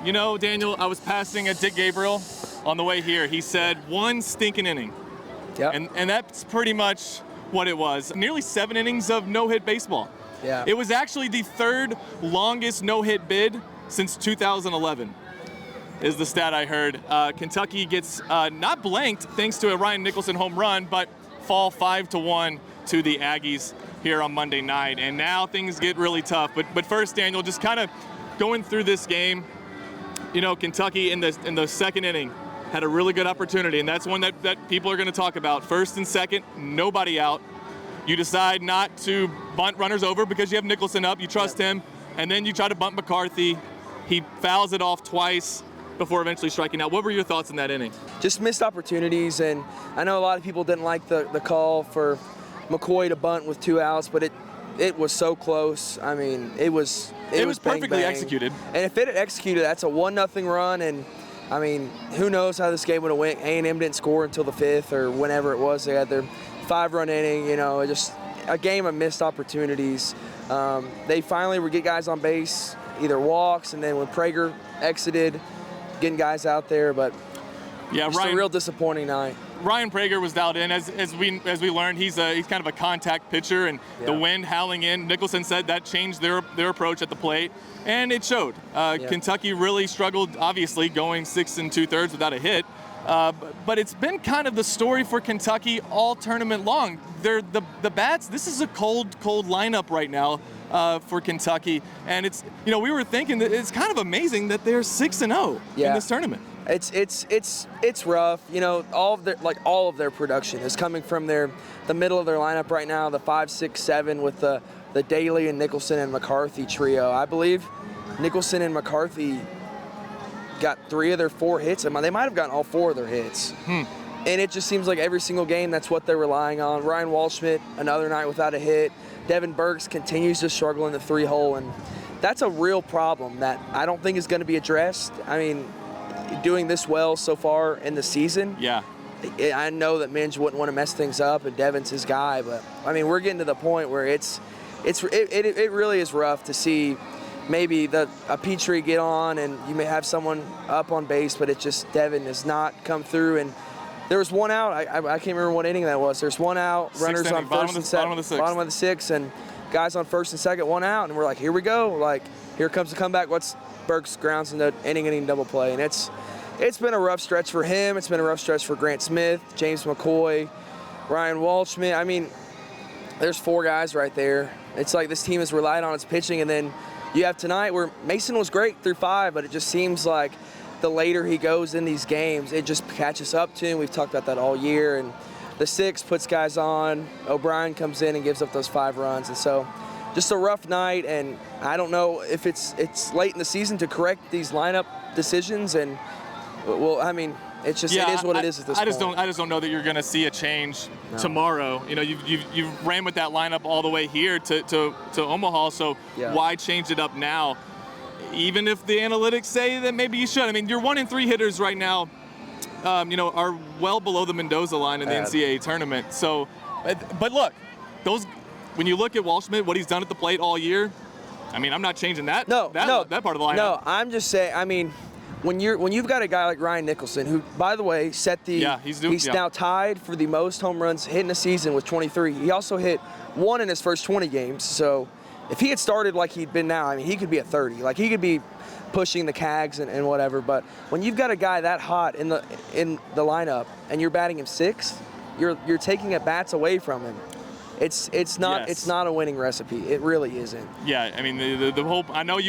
You know, Daniel, I was passing a Dick Gabriel on the way here. He said one stinking inning. Yep. And that's pretty much what it was. Nearly 7 innings of no-hit baseball. Yeah. It was actually the 3rd longest no-hit bid since 2011, is the stat I heard. Kentucky gets not blanked thanks to a Ryan Nicholson home run, but fall 5-1 to the Aggies here on Monday night. And now things get really tough. But first, Daniel, just kind of going through this game, you know, Kentucky in the second inning had a really good opportunity, and that's one that people are going to talk about. First and second, nobody out. You decide not to bunt runners over because you have Nicholson up. You trust him, and then you try to bunt McCarthy. He fouls it off twice before eventually striking out. What were your thoughts in that inning? Just missed opportunities, and I know a lot of people didn't like the call for McCoy to bunt with 2 outs, but it was so close. I mean, it was perfectly bang. executed. And if it had executed, that's a 1-0 run, and I mean, who knows how this game would have went. A&M didn't score until the 5th or whenever it was. They had their 5-run inning, you know, just a game of missed opportunities. They finally would get guys on base, either walks, and then when Prager exited, getting guys out there, but yeah, just a real disappointing night. Ryan Prager was dialed in. As we learned, he's kind of a contact pitcher, and the wind howling in. Nicholson said that changed their approach at the plate, and it showed. Kentucky really struggled, obviously, going 6 2/3 without a hit. But it's been kind of the story for Kentucky all tournament long. The bats. This is a cold lineup right now for Kentucky, and it's, you know, we were thinking that it's kind of amazing that they're 6-0 in this tournament. It's rough. You know, all of their production is coming from the middle of their lineup right now, the 5, 6, 7 with the Daly and Nicholson and McCarthy trio. I believe Nicholson and McCarthy got 3 of their 4 hits. They might have gotten all 4 of their hits. And it just seems like every single game that's what they're relying on. Ryan Waldschmidt, another night without a hit. Devin Burks continues to struggle in the 3-hole, and that's a real problem that I don't think is going to be addressed. I mean, doing this well so far in the season. Yeah. I know that Minge wouldn't want to mess things up, and Devin's his guy, but I mean, we're getting to the point where it really is rough to see maybe a Petrie get on, and you may have someone up on base, but Devin has not come through. And there was 1 out. I can't remember what inning that was. There's 1 out, runners on first and second, bottom of the 6th, and guys on first and second, 1 out, and we're like, here we go. Like, here comes the comeback. Burks grounds into inning double play, and it's been a rough stretch for him. It's been a rough stretch for Grant Smith, James McCoy, Ryan Waldschmidt. I mean, there's 4 guys right there. It's like this team has relied on its pitching, and then you have tonight where Mason was great through 5, but it just seems like the later he goes in these games, it just catches up to him. We've talked about that all year, and the 6 puts guys on. O'Brien comes in and gives up those 5 runs, and so just a rough night. And I don't know if it's late in the season to correct these lineup decisions, and well, I mean, it is what it is at this point. I just don't know that you're going to see a change tomorrow. You know, you've ran with that lineup all the way here to Omaha, so why change it up now? Even if the analytics say that maybe you should. I mean, your 1 3 hitters right now, you know, are well below the Mendoza line in the NCAA tournament. So, but look, when you look at Waldschmidt, what he's done at the plate all year, I mean, I'm not changing that part of the lineup. No, I'm just saying, I mean, when you've got a guy like Ryan Nicholson, who, by the way, he's now tied for the most home runs hit in a season with 23. He also hit 1 in his first 20 games. So if he had started like he'd been now, I mean, he could be at 30. Like, he could be pushing the cags and whatever. But when you've got a guy that hot in the lineup and you're batting him 6th, you're taking at bats away from him. It's not a winning recipe. It really isn't. Yeah, I mean, the whole, I know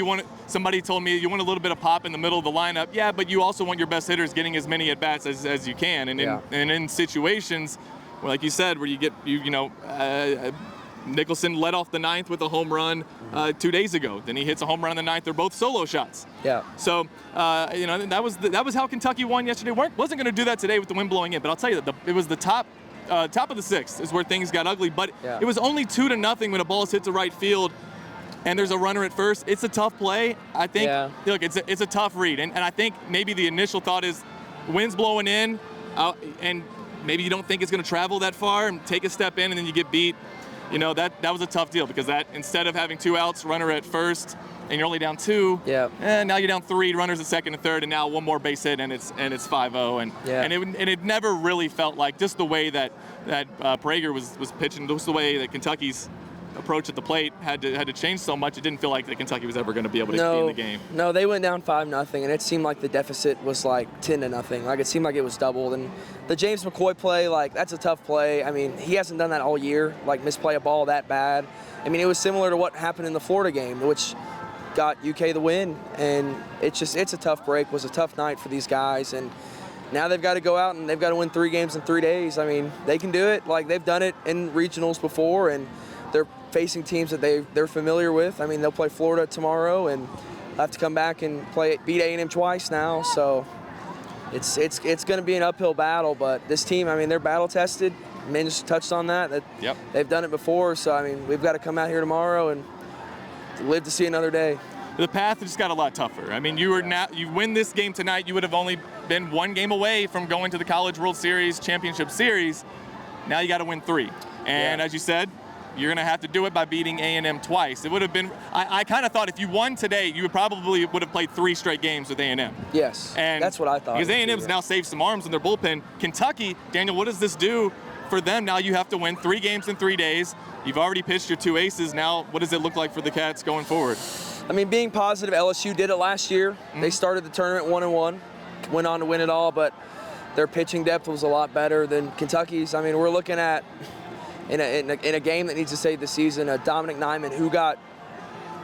somebody told me you want a little bit of pop in the middle of the lineup. Yeah, but you also want your best hitters getting as many at bats as you can. And in situations, like you said, where you get Nicholson led off the 9th with a home run 2 days ago. Then he hits a home run in the 9th. They're both solo shots. Yeah. So you know, that was how Kentucky won yesterday. Wasn't going to do that today with the wind blowing in. But I'll tell you that it was the top of the 6th is where things got ugly. But it was only 2-0 when a ball is hit to right field, and there's a runner at first. It's a tough play. I think. Look, it's a tough read, and I think maybe the initial thought is, wind's blowing in, and maybe you don't think it's going to travel that far and take a step in, and then you get beat. you know, that was a tough deal because that instead of having 2 outs, runner at first, and you're only down 2, and now you're down 3, runners at second and third, and now 1 more base hit, and it's 5-0, and it never really felt like just the way that Prager was pitching, just the way that Kentucky's approach at the plate had to change so much. It didn't feel like that Kentucky was ever going to be able to be in the game. No, they went down 5-0, and it seemed like the deficit was like 10-0. Like it seemed like it was doubled. And the James McCoy play, like that's a tough play. I mean, he hasn't done that all year. Like misplay a ball that bad. I mean, it was similar to what happened in the Florida game, which got UK the win. And it's a tough break. It was a tough night for these guys, and now they've got to go out and they've got to win 3 games in 3 days. I mean, they can do it. Like they've done it in regionals before, and they're facing teams that they're familiar with. I mean, they'll play Florida tomorrow, and have to come back and beat A&M twice now. So it's going to be an uphill battle. But this team, I mean, they're battle tested. Minge touched on that. They've done it before. So I mean, we've got to come out here tomorrow and live to see another day. The path just got a lot tougher. I mean, you win this game tonight, you would have only been 1 game away from going to the College World Series Championship Series. Now you got to win 3. And as you said, you're going to have to do it by beating A&M twice. It would have been, I kind of thought if you won today, you would have played 3 straight games with A&M. Yes, and that's what I thought. Because A&M's now saved some arms in their bullpen. Kentucky, Daniel, what does this do for them? Now you have to win 3 games in 3 days. You've already pitched your 2 aces. Now what does it look like for the Cats going forward? I mean, being positive, LSU did it last year. Mm-hmm. They started the tournament 1-1, went on to win it all, but their pitching depth was a lot better than Kentucky's. I mean, we're looking at, in a game that needs to save the season, Dominic Nyman, who got,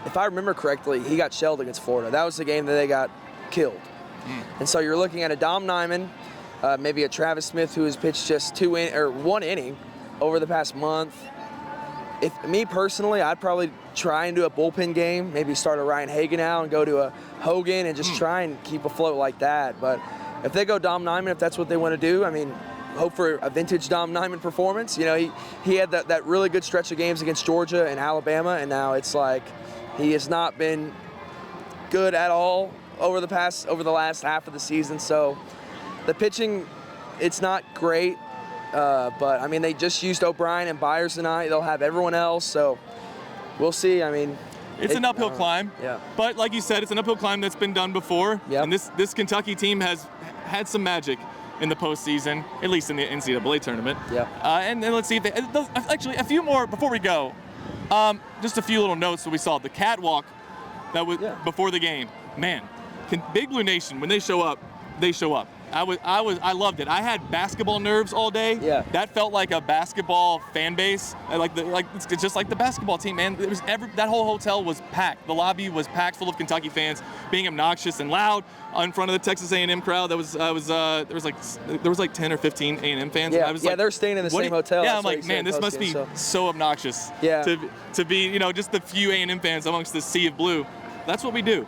if I remember correctly, he got shelled against Florida. That was the game that they got killed. And so you're looking at a Dom Nyman, maybe a Travis Smith who has pitched just 1 inning over the past month. If me personally, I'd probably try and do a bullpen game, maybe start a Ryan Hagan out and go to a Hogan and just try and keep afloat like that. But if they go Dom Nyman, if that's what they want to do, I mean, hope for a vintage Dom Nyman performance. You know, he had that really good stretch of games against Georgia and Alabama, and now it's like he has not been good at all over the last half of the season. So the pitching, it's not great. But I mean, they just used O'Brien and Byers tonight. They'll have everyone else, so we'll see. I mean, it's an uphill climb. Yeah. But like you said, it's an uphill climb that's been done before. Yeah. And this Kentucky team has had some magic in the postseason, at least in the NCAA tournament. Yeah. And then let's see if they actually a few more before we go. Just a few little notes that we saw. The catwalk that was before the game. Man, Big Blue Nation, when they show up, they show up. I loved it. I had basketball nerves all day. Yeah. That felt like a basketball fan base. It's just like the basketball team, man. It was that whole hotel was packed. The lobby was packed full of Kentucky fans being obnoxious and loud in front of the Texas A&M crowd. There was like 10 or 15 A&M fans. Yeah. They're staying in the same hotel. Yeah, I'm like, man, this must be so obnoxious. Yeah. To be, just the few A&M fans amongst the sea of blue. That's what we do.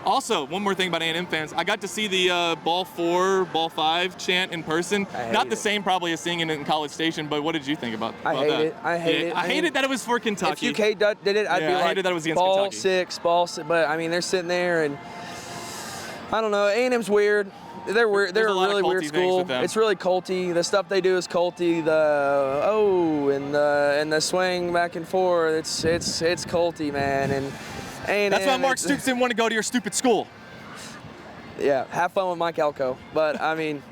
Also, one more thing about A&M fans. I got to see the ball 4, ball 5 chant in person. Not the same probably as seeing it in College Station, but what did you think about that? I hate it. I hated that it was for Kentucky. If UK did it, I'd be like, I hated that it was against Kentucky. ball 6. But, I mean, they're sitting there, and I don't know. A&M's weird. They're weird. They're a really weird school. It's really culty. The stuff they do is culty. And the swing back and forth. It's culty, man. And that's why Mark Stoops didn't want to go to your stupid school. Yeah, have fun with Mike Elko. But I mean,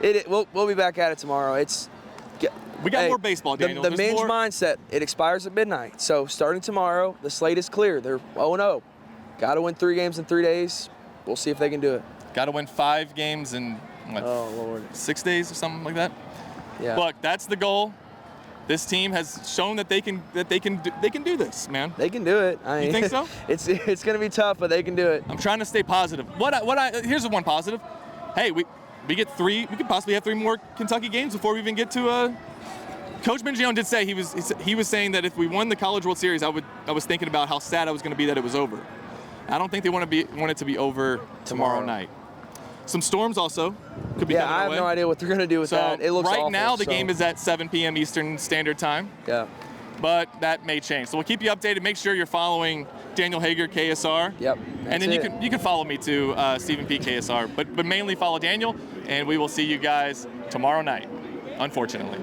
we'll be back at it tomorrow. We got more baseball, Daniel. The Minge mindset, it expires at midnight. So starting tomorrow, the slate is clear. They're 0-0. Got to win 3 games in 3 days. We'll see if they can do it. Got to win 5 games in 6 days or something like that. Yeah. Look, that's the goal. This team has shown that they can do this, man. They can do it. You think so? It's going to be tough, but they can do it. I'm trying to stay positive. Here's the one positive. Hey, we get 3. We could possibly have 3 more Kentucky games before we even get to. Coach Mingione did say he was saying that if we won the College World Series, I was thinking about how sad I was going to be that it was over. I don't think they want it to be over tomorrow night. Some storms also could be coming I have our way. No idea what they're going to do with that. It looks awful. Right now, the game is at 7 p.m. Eastern Standard Time. Yeah. But that may change. So we'll keep you updated. Make sure you're following Daniel Hager, KSR. Yep. And then you can follow me too, Stephen P. KSR. But mainly follow Daniel, and we will see you guys tomorrow night, unfortunately.